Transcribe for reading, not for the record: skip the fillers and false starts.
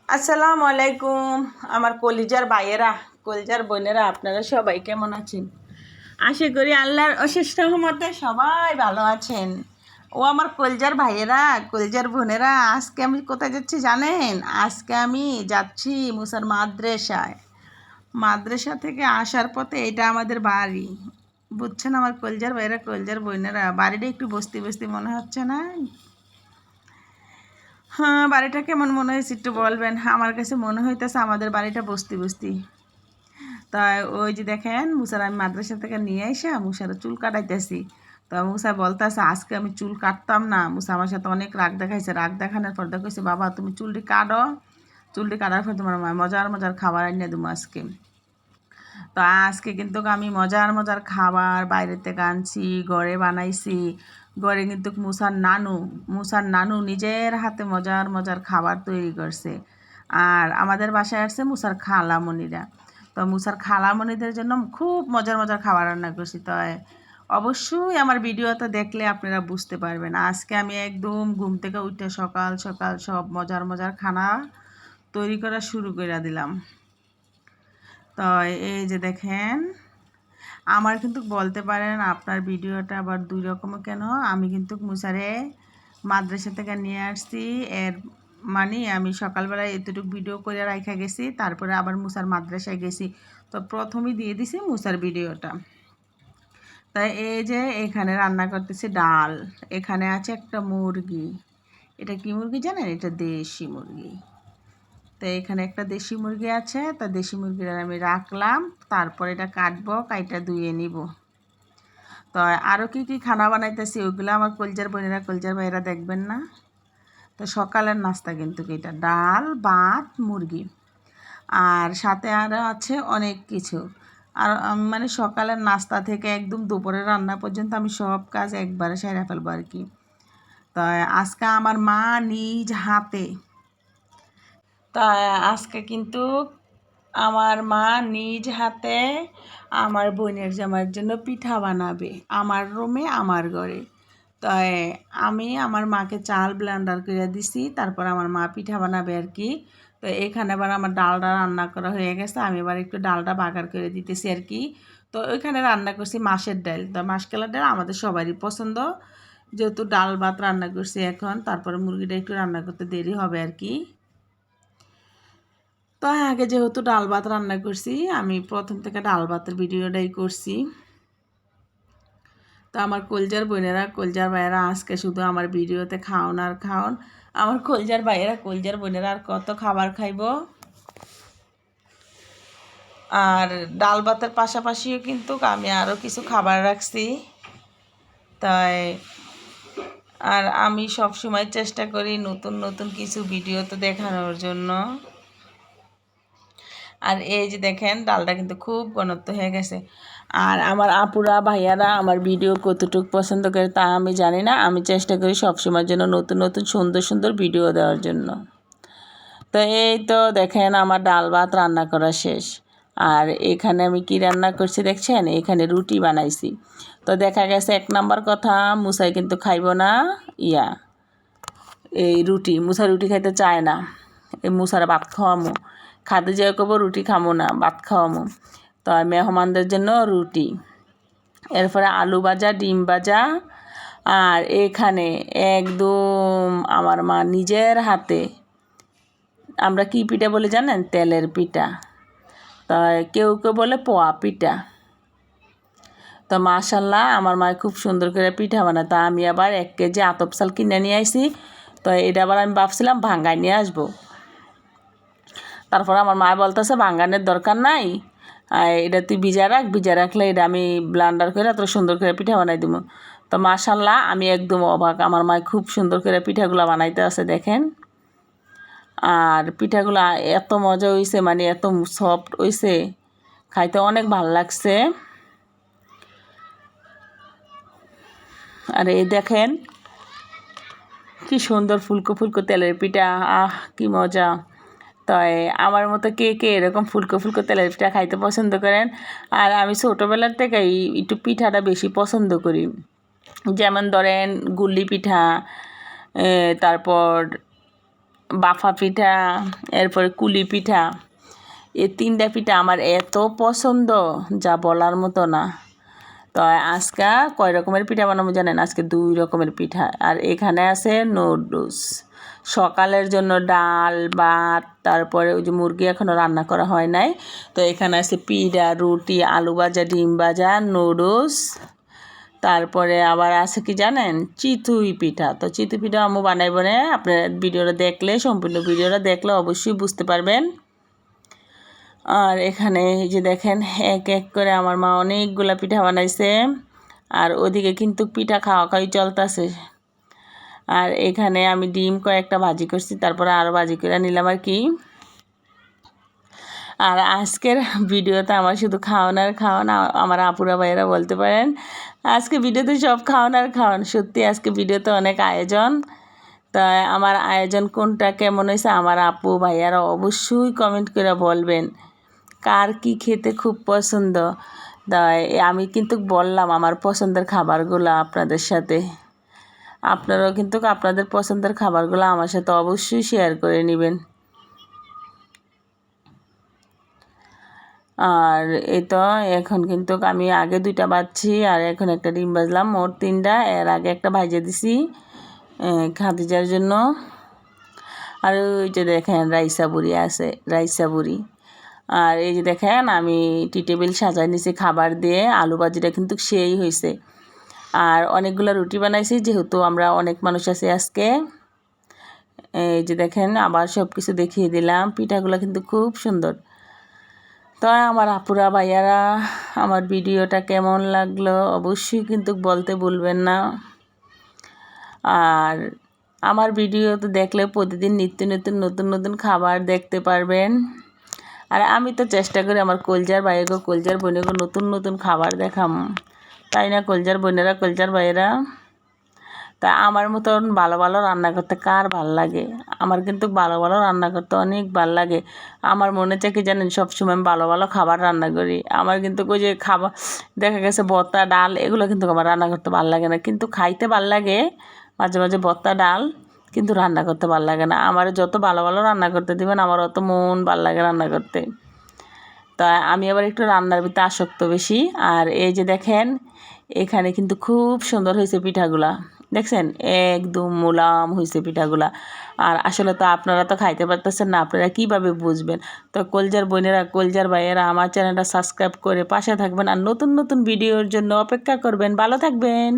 আসসালামু আলাইকুম আমার কলিজার ভাইয়েরা, কলিজার বোনেরা, আপনারা সবাই কেমন আছেন? আশা করি আল্লাহর অশেষ রহমতে সবাই ভালো আছেন। ও আমার কলিজার ভাইয়েরা, কলিজার বোনেরা, আজকে আমি কোথায় যাচ্ছি জানেন? আজকে আমি যাচ্ছি মুসার মাদ্রাসায়। মাদ্রাসা থেকে আসার পথে এটা আমাদের বাড়ি, বুঝছেন আমার কলিজার ভাইয়েরা, কলিজার বোনেরা? বাড়িটা একটু বস্তি বস্তি মনে হচ্ছে না? হ্যাঁ, বাড়িটা কেমন মনে হয়েছে একটু বলবেন। আমার কাছে মনে হইতেছে আমাদের বাড়িটা বস্তি বস্তি। তাই ওই যে দেখেন মুসার আমি মাদ্রাসা থেকে নিয়ে এসে মুসার চুল কাটাইতেছি। তো মুসা বলতেছে আজকে আমি চুল কাটতাম না। মুসা আমার সাথে অনেক রাগ দেখাইছে। রাগ দেখানোর পর দেখেছে বাবা তুমি চুলটি কাটো, চুলটি কাটার পর তোমার মজার মজার খাবার এনে দেবো আজকে। তো আজকে কিন্তু আমি মজার মজার খাবার বাইরে থেকে আনছি, ঘরে বানাইছি। ঘরে কিন্তু মুসার নানু নিজের হাতে মজার মজার খাবার তৈরি করছে। আর আমাদের বাসায় আসছে মুসার খালামণিরা। তো মুসার খালামণিদের জন্য খুব মজার মজার খাবার রান্না করছি। তো অবশ্যই আমার ভিডিওটা দেখলে আপনারা বুঝতে পারবেন। আজকে আমি একদম ঘুম থেকে উঠে সকাল সকাল সব মজার মজার খানা তৈরি করা শুরু করে দিলাম। তো এই যে দেখেন, আমার কিন্তু বলতে পারেন আপনার ভিডিওটা আবার দুই রকমও কেন। আমি কিন্তু মুসারে মাদ্রাসা থেকে নিয়ে আসছি, এর মানে আমি সকালবেলায় এতটুকু ভিডিও করে রাখা গেছি, তারপরে আবার মুসার মাদ্রাসায় গেছি। তো প্রথমেই দিয়ে দিছি মুসার ভিডিওটা। তাই এই যে এখানে রান্না করতেছি ডাল, এখানে আছে একটা মুরগি। এটা কি মুরগি জানেন? এটা দেশি মুরগি। তো এখানে একটা দেশি মুরগি আছে, তা দেশি মুরগিটা আমি রাখলাম, তারপর এটা কাটবো, কাইটা ধুয়ে নিব। তো আরও কি কি খানা বানাইতেছি ওইগুলো আমার কলজার বোনেরা, কলজার ভাইয়েরা দেখবেন না? তো সকালের নাস্তা কিন্তু এটা ডাল ভাত মুরগি, আর সাথে আরও আছে অনেক কিছু। আর মানে সকালের নাস্তা থেকে একদম দুপুরের রান্না পর্যন্ত আমি সব কাজ একবারে সেরে ফেলবো আর কি। তো আজকে আমার মা নিজ হাতে, তা আজকে কিন্তু আমার মা নিজ হাতে আমার বোনের জামার জন্য পিঠা বানাবে আমার রুমে, আমার ঘরে। তাই আমি আমার মাকে চাল ব্লেন্ডার করে দিছি, তারপর আমার মা পিঠা বানাবে আর কি। তো এখানে আবার আমার ডালটা রান্না করা হয়ে গেছে, আমি এবার একটু ডালটা বাগার করে দিতেছি আর কি। তো ওইখানে রান্না করছি মাছের ডাল। তো মাসকলার ডাল আমাদের সবারই পছন্দ, যেহেতু ডাল ভাত রান্না করছি এখন, তারপরে মুরগিটা একটু রান্না করতে দেরি হবে আর কি। তো আগে যেহেতু ডাল ভাত রান্না করছি, আমি প্রথম থেকে ডাল ভাতের ভিডিওটাই করছি। তো আমার কলজার বোনেরা, কলজার ভাইয়েরা, আজকে শুধু আমার ভিডিওতে খাওন আর খাওন। আমার কলজার ভাইয়েরা, কলজার বোনেরা আর কত খাবার খাইব। আর ডাল ভাতের পাশাপাশিও কিন্তু আমি আরও কিছু খাবার রাখছি। তাই আর আমি সব সময় চেষ্টা করি নতুন নতুন কিছু ভিডিও তো দেখানোর জন্য। আর এই যে দেখেন ডালটা কিন্তু খুব ঘনত্ব হয়ে গেছে। আর আমার আপুরা ভাইয়ারা আমার ভিডিও কতটুকু পছন্দ করে তা আমি জানি না। আমি চেষ্টা করি সবসময়ের জন্য নতুন নতুন সুন্দর সুন্দর ভিডিও দেওয়ার জন্য। তো এই তো দেখেন আমার ডাল ভাত রান্না করা শেষ। আর এখানে আমি কি রান্না করছি দেখছেন? এখানে রুটি বানাইছি। তো দেখা গেছে এক নাম্বার কথা, মুসাই কিন্তু খাইব না এই রুটি। মুসা রুটি খাইতে চায় না। এই মুসার ভাত খাওয়ামো, খাতে যে করবো রুটি খামো না, ভাত খাওয়ামো। তো মেহমানদের জন্য রুটি, এরপরে আলু ভাজা, ডিম ভাজা। আর এখানে একদম আমার মা নিজের হাতে, আমরা কি পিঠা বলে জানেন? তেলের পিঠা। তা কেউ কেউ বলে পোয়া পিঠা। তো মাশাল্লাহ আমার মা খুব সুন্দর করে পিঠা বানায়। তা আমি আবার 1 কেজি আতপ চাল কিনে নিয়ে আসি। তো এটা আবার আমি ভাবছিলাম ভাঙ্গায় নিয়ে আসবো। তারপর আমার মা বলতেছে ভাঙ্গানোর দরকার নাই, এটা তুই ভিজা রাখ, ভিজা রাখলে এটা আমি ব্লান্ডার করে এত সুন্দর করে পিঠা বানাই দিব। তো মাশাল্লাহ আমি একদম অবাক, আমার মা খুব সুন্দর করে পিঠাগুলো বানাইতে আছে দেখেন। আর পিঠাগুলো এত মজা হয়েছে, মানে এত সফট হয়েছে, খাইতে অনেক ভালো লাগছে। আর এই দেখেন কি সুন্দর ফুলকো ফুলকো তেলের পিঠা, কি মজা। তাই আমার মতো কে কে এরকম ফুলকো ফুলকো তেলের পিঠা খাইতে পছন্দ করেন? আর আমি ছোটোবেলার থেকেই একটু পিঠাটা বেশি পছন্দ করি। যেমন ধরেন গুল্লি পিঠা, তারপর বাফা পিঠা, এরপরে কুলি পিঠা, এই 3টা পিঠা আমার এত পছন্দ যা বলার মতো না। তো আজকে কয় রকমের পিঠা বানাবো জানেন? আজকে 2 রকমের পিঠা। আর এখানে আছে নুডলস, সকালের জন্য ডাল ভাত, তারপরে ওই যে মুরগি এখনও রান্না করা হয় নাই। তো এখানে আছে পিঠা, রুটি, আলু ভাজা, ডিম ভাজা, নুডলস, তারপরে আবার আছে কি জানেন? চিতই পিঠা। তো চিতই পিঠা আম্মু বানাইব না, আপনার ভিডিওটা দেখলে, সম্পূর্ণ ভিডিওটা দেখলে অবশ্যই বুঝতে পারবেন। আর এখানে এই যে দেখেন এক এক করে আমার মা অনেকগুলা পিঠা বানাইছে, আর ওদিকে কিন্তু পিঠা খাওয়া খাওয়াই চলতেছে। আর এখানে আমি ডিম কয়েকটা ভাজি করছি, তারপরে আরও ভাজি করে নিলাম আর কি। আর আজকের ভিডিওতে আমার শুধু খাওয়ান আর খাওয়ান, আমার আপুরা ভাইয়েরা বলতে পারেন আজকে ভিডিওতে সব খাওয়ান আর খাওয়ান। সত্যি আজকে ভিডিওতে অনেক আয়োজন। তাই আমার আয়োজন কোনটা কেমন হয়েছে আমার আপু ভাইয়ারা অবশ্যই কমেন্ট করে বলবেন কার কি খেতে খুব পছন্দ। তাই আমি কিন্তু বললাম আমার পছন্দের খাবারগুলো আপনাদের সাথে, আপনারাও কিন্তু আপনাদের পছন্দের খাবারগুলো আমার সাথে অবশ্যই শেয়ার করে নেবেন। আর এই তো এখন কিন্তু আমি আগে 2টা বাজছি, আর এখন একটা ডিম ভাজলাম, মোট 3টা। এর আগে একটা ভাজে দিছি খাদিজার জন্য। আর ওই যে দেখেন রাইসা বুড়ি আছে, রাইসা বুড়ি। আর এই যে দেখেন আমি টি টেবিল সাজাই নিছি খাবার দিয়ে। আলু ভাজিটা কিন্তু সেই হয়েছে। আর অনেকগুলো রুটি বানাইছি যেহেতু আমরা অনেক মানুষ আছি আজকে। এই যে দেখেন আবার সব কিছু দেখিয়ে দিলাম। পিঠাগুলো কিন্তু খুব সুন্দর। তো আমার আপুরা ভাইয়ারা আমার ভিডিওটা কেমন লাগলো অবশ্যই কিন্তু বলতে ভুলবেন না। আর আমার ভিডিও তো দেখলে প্রতিদিন নিত্য নতুন নতুন নতুন খাবার দেখতে পারবেন। আর আমি তো চেষ্টা করি আমার কলজার ভাইয়েগো, কলজার বোনেগো নতুন নতুন খাবার দেখাম, তাই না কলজার বোনেরা, কলজার ভাইয়েরা? তা আমার মতন ভালো ভালো রান্না করতে কার ভাল লাগে? আমার কিন্তু ভালো ভালো রান্না করতে অনেক ভাল লাগে। আমার মনে হচ্ছে কি জানেন, সবসময় আমি ভালো ভালো খাবার রান্না করি। আমার কিন্তু ওই যে খাবার দেখা গেছে ভর্তা ডাল এগুলো কিন্তু আমার রান্না করতে ভাল লাগে না, কিন্তু খাইতে ভাল লাগে মাঝে মাঝে ভর্তা ডাল, কিন্তু রান্না করতে ভাল লাগে না। আমার যত ভালো ভালো রান্না করতে দিবেন আমার অত মন ভাল লাগে রান্না করতে। তা আমি আবার একটু রান্নার ভিতরে আসক্ত বেশি। আর এই যে দেখেন এখানে কিন্তু খুব সুন্দর হয়েছে পিঠাগুলা, দেখছেন একদম মোলাম হয়েছে পিঠাগুলা। আর আসলে তো আপনারা তো খাইতে পারতেছেন না, আপনারা কীভাবে বুঝবেন? তো কলজার বোনেরা, কলজার ভাইয়েরা আমার চ্যানেলটা সাবস্ক্রাইব করে পাশে থাকবেন, আর নতুন নতুন ভিডিওর জন্য অপেক্ষা করবেন। ভালো থাকবেন।